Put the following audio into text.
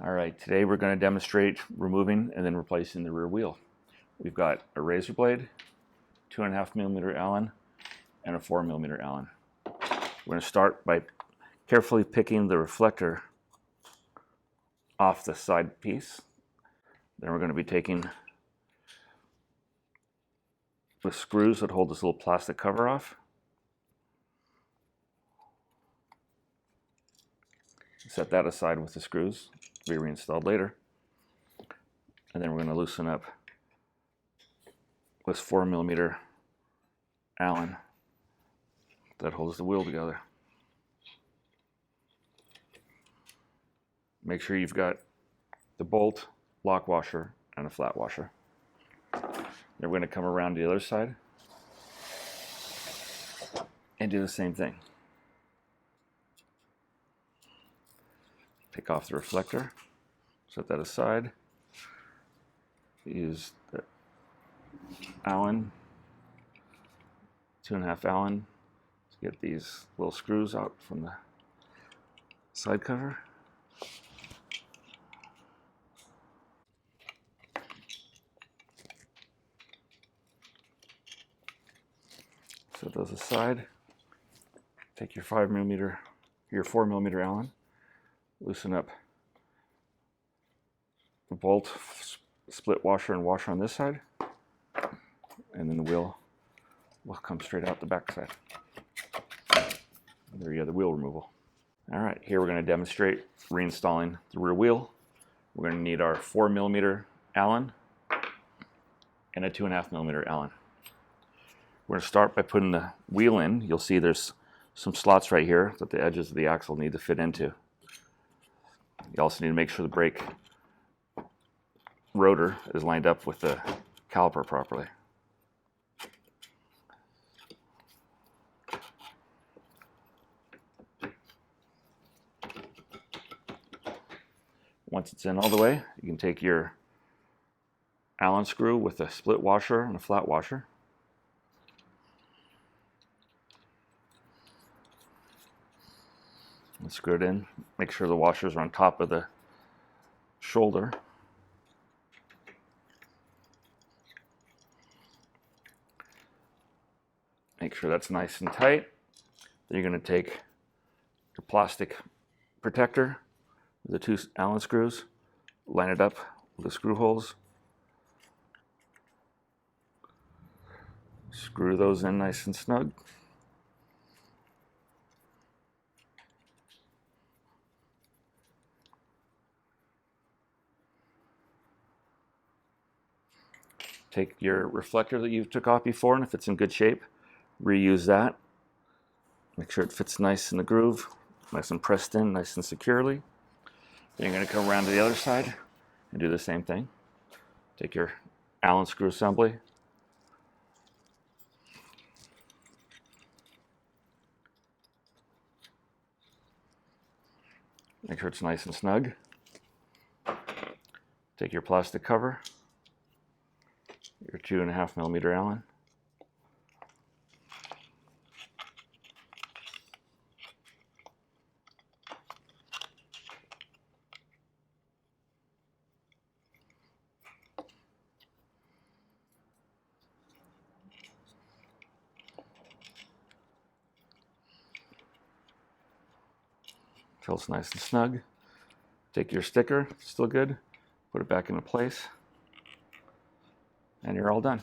All right, today we're going to demonstrate removing and then replacing the rear wheel. We've got a razor blade, 2.5mm Allen, and a 4mm Allen. We're going to start by carefully picking the reflector off the side piece. Then we're going to be taking the screws that hold this little plastic cover off. Set that aside with the screws to be reinstalled later. And then we're going to loosen up this 4mm Allen that holds the wheel together. Make sure you've got the bolt, lock washer, and a flat washer. Then we're going to come around to the other side and do the same thing. Take off the reflector, set that aside, use the Allen, 2.5 Allen to get these little screws out from the side cover. Set those aside. Take your 4mm Allen. Loosen up the bolt, split washer and washer on this side, and then the wheel will come straight out the back side. There you have the wheel removal. All right, here we're going to demonstrate reinstalling the rear wheel. We're going to need our 4mm Allen and a 2.5mm Allen. We're going to start by putting the wheel in. You'll see there's some slots right here that the edges of the axle need to fit into. You also need to make sure the brake rotor is lined up with the caliper properly. Once it's in all the way, you can take your Allen screw with a split washer and a flat washer. And screw it in. Make sure the washers are on top of the shoulder. Make sure that's nice and tight. Then you're going to take the plastic protector with the 2 Allen screws, line it up with the screw holes. Screw those in nice and snug. Take your reflector that you took off before, and if it's in good shape, reuse that. Make sure it fits nice in the groove, nice and pressed in, nice and securely. Then you're going to come around to the other side and do the same thing. Take your Allen screw assembly. Make sure it's nice and snug. Take your plastic cover, your 2.5mm Allen. Until it's nice and snug. Take your sticker, still good, put it back into place, and you're all done.